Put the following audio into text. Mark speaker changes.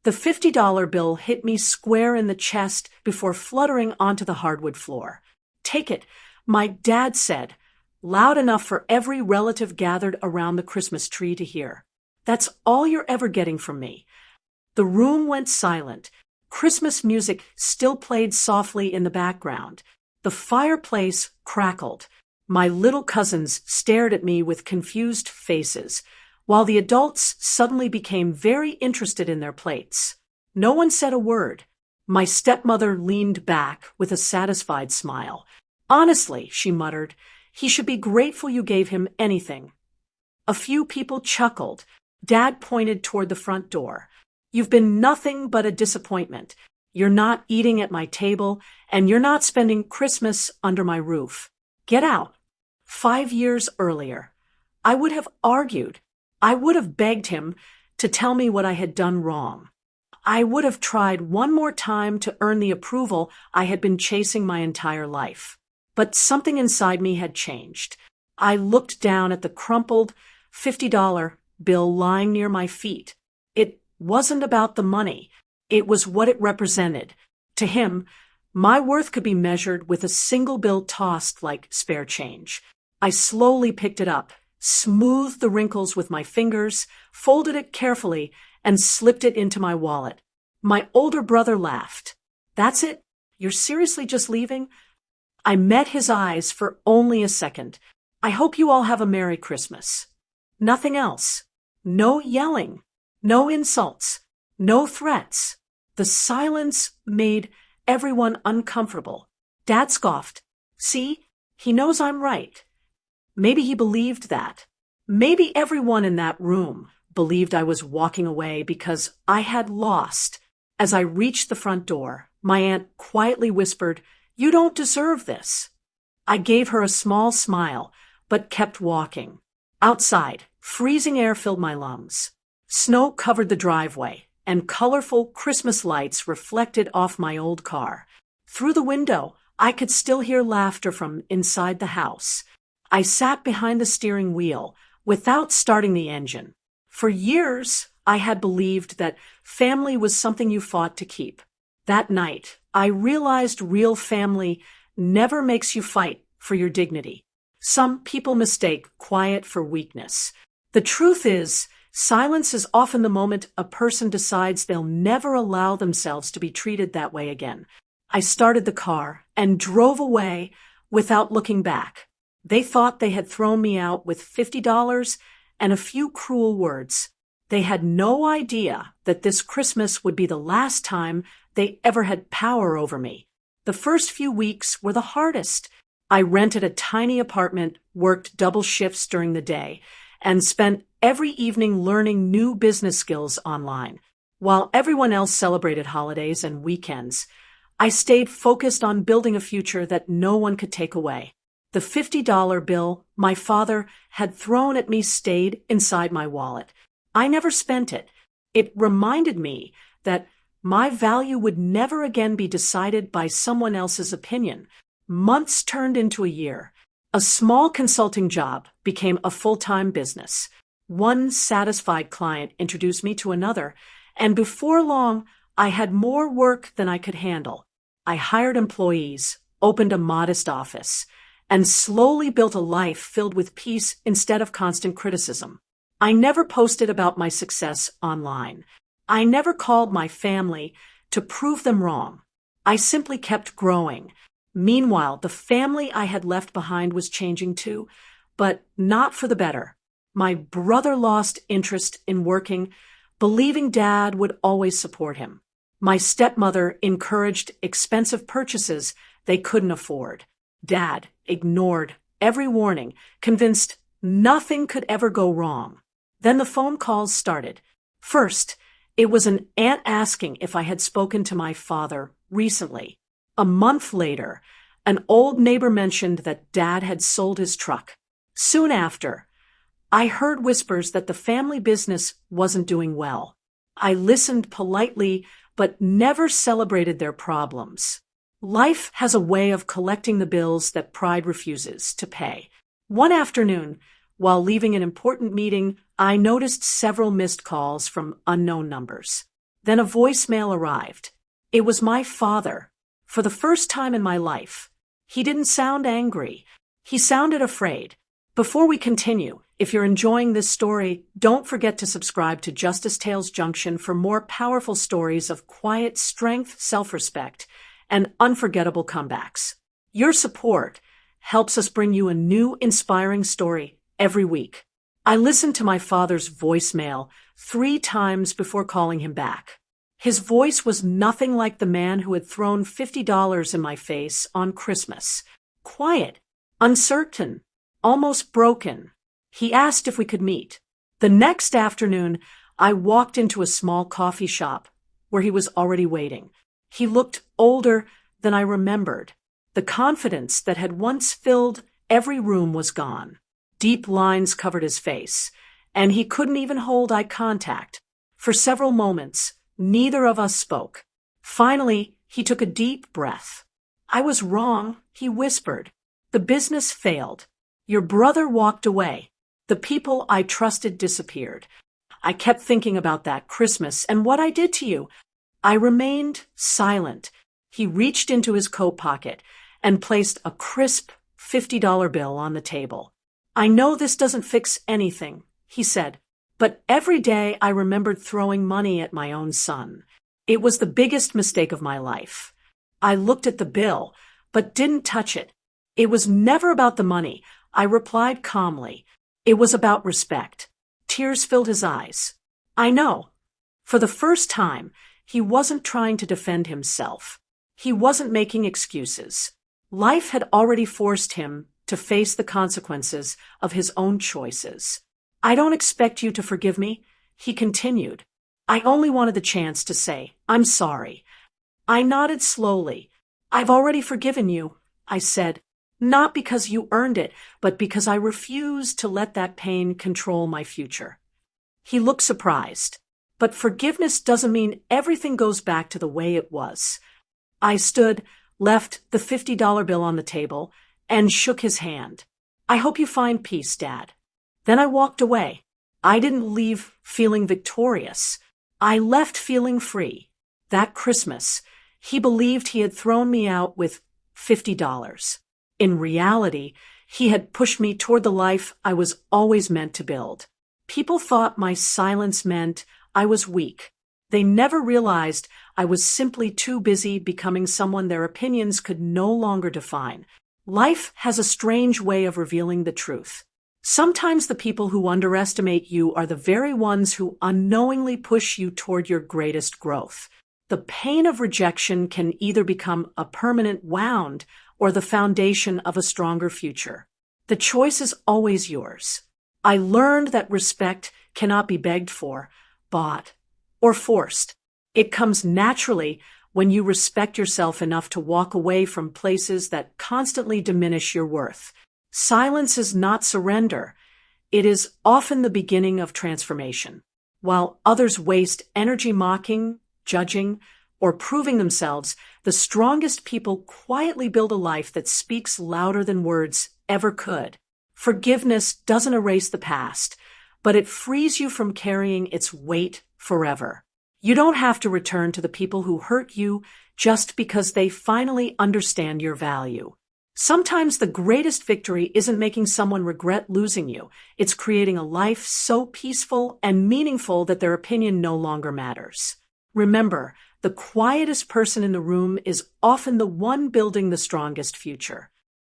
Speaker 1: The $50 bill hit me square in the chest before fluttering onto the hardwood floor. "Take it," my dad said, loud enough for every relative gathered around the Christmas tree to hear. "That's all you're ever getting from me." The room went silent. Christmas music still played softly in the background. The fireplace crackled. My little cousins stared at me with confused faces, while the adults suddenly became very interested in their plates. No one said a word. My stepmother leaned back with a satisfied smile. "Honestly," she muttered, "he should be grateful you gave him anything." A few people chuckled. Dad pointed toward the front door. "You've been nothing but a disappointment. You're not eating at my table, and you're not spending Christmas under my roof. Get out." 5 years earlier, I would have argued. I would have begged him to tell me what I had done wrong. I would have tried one more time to earn the approval I had been chasing my entire life. But something inside me had changed. I looked down at the crumpled $50 bill lying near my feet. It wasn't about the money. It was what it represented. To him, my worth could be measured with a single bill tossed like spare change. I slowly picked it up, smoothed the wrinkles with my fingers, folded it carefully, and slipped it into my wallet. My older brother laughed. "That's it? You're seriously just leaving?" I met his eyes for only a second. "I hope you all have a Merry Christmas." Nothing else. No yelling. No insults. No threats. The silence made everyone uncomfortable. Dad scoffed. "See, he knows I'm right." Maybe he believed that. Maybe everyone in that room believed I was walking away because I had lost. As I reached the front door, my aunt quietly whispered, "You don't deserve this." I gave her a small smile, but kept walking. Outside, freezing air filled my lungs. Snow covered the driveway, and colorful Christmas lights reflected off my old car. Through the window, I could still hear laughter from inside the house. I sat behind the steering wheel without starting the engine. For years, I had believed that family was something you fought to keep. That night, I realized real family never makes you fight for your dignity. Some people mistake quiet for weakness. The truth is, silence is often the moment a person decides they'll never allow themselves to be treated that way again. I started the car and drove away without looking back. They thought they had thrown me out with $50 and a few cruel words. They had no idea that this Christmas would be the last time they ever had power over me. The first few weeks were the hardest. I rented a tiny apartment, worked double shifts during the day, and spent every evening learning new business skills online. While everyone else celebrated holidays and weekends, I stayed focused on building a future that no one could take away. The $50 bill my father had thrown at me stayed inside my wallet. I never spent it. It reminded me that my value would never again be decided by someone else's opinion. Months turned into a year. A small consulting job became a full-time business. One satisfied client introduced me to another, and before long, I had more work than I could handle. I hired employees, opened a modest office, and slowly built a life filled with peace instead of constant criticism. I never posted about my success online. I never called my family to prove them wrong. I simply kept growing. Meanwhile, the family I had left behind was changing too, but not for the better. My brother lost interest in working, believing Dad would always support him. My stepmother encouraged expensive purchases they couldn't afford. Dad ignored every warning, convinced nothing could ever go wrong. Then the phone calls started. First, it was an aunt asking if I had spoken to my father recently. A month later, an old neighbor mentioned that Dad had sold his truck. Soon after, I heard whispers that the family business wasn't doing well. I listened politely, but never celebrated their problems. Life has a way of collecting the bills that pride refuses to pay. One afternoon, while leaving an important meeting, I noticed several missed calls from unknown numbers. Then a voicemail arrived. It was my father. For the first time in my life. He didn't sound angry. He sounded afraid. Before we continue, if you're enjoying this story, don't forget to subscribe to Justice Tales Junction for more powerful stories of quiet strength, self-respect, and unforgettable comebacks. Your support helps us bring you a new inspiring story every week. I listened to my father's voicemail 3 times before calling him back. His voice was nothing like the man who had thrown $50 in my face on Christmas. Quiet, uncertain, almost broken. He asked if we could meet. The next afternoon, I walked into a small coffee shop where he was already waiting. He looked older than I remembered. The confidence that had once filled every room was gone. Deep lines covered his face, and he couldn't even hold eye contact. For several moments, neither of us spoke. Finally, he took a deep breath. "I was wrong," he whispered. "The business failed. Your brother walked away. The people I trusted disappeared. I kept thinking about that Christmas and what I did to you." I remained silent. He reached into his coat pocket and placed a crisp $50 bill on the table. "I know this doesn't fix anything," he said, "but every day I remembered throwing money at my own son. It was the biggest mistake of my life." I looked at the bill, but didn't touch it. "It was never about the money," I replied calmly. "It was about respect." Tears filled his eyes. I know. For the first time, he wasn't trying to defend himself. He wasn't making excuses. Life had already forced him to face the consequences of his own choices. "I don't expect you to forgive me," he continued. "I only wanted the chance to say, I'm sorry." I nodded slowly. "I've already forgiven you," I said, "not because you earned it, but because I refused to let that pain control my future." He looked surprised. "But forgiveness doesn't mean everything goes back to the way it was." I stood, left the $50 bill on the table, and shook his hand. "I hope you find peace, Dad." Then I walked away. I didn't leave feeling victorious. I left feeling free. That Christmas, he believed he had thrown me out with $50. In reality, he had pushed me toward the life I was always meant to build. People thought my silence meant I was weak. They never realized I was simply too busy becoming someone their opinions could no longer define. Life has a strange way of revealing the truth. Sometimes the people who underestimate you are the very ones who unknowingly push you toward your greatest growth. The pain of rejection can either become a permanent wound or the foundation of a stronger future. The choice is always yours. I learned that respect cannot be begged for, bought, or forced. It comes naturally when you respect yourself enough to walk away from places that constantly diminish your worth. Silence is not surrender. It is often the beginning of transformation. While others waste energy mocking, judging, or proving themselves, the strongest people quietly build a life that speaks louder than words ever could. Forgiveness doesn't erase the past, but it frees you from carrying its weight forever. You don't have to return to the people who hurt you just because they finally understand your value. Sometimes the greatest victory isn't making someone regret losing you. It's creating a life so peaceful and meaningful that their opinion no longer matters. Remember, the quietest person in the room is often the one building the strongest future.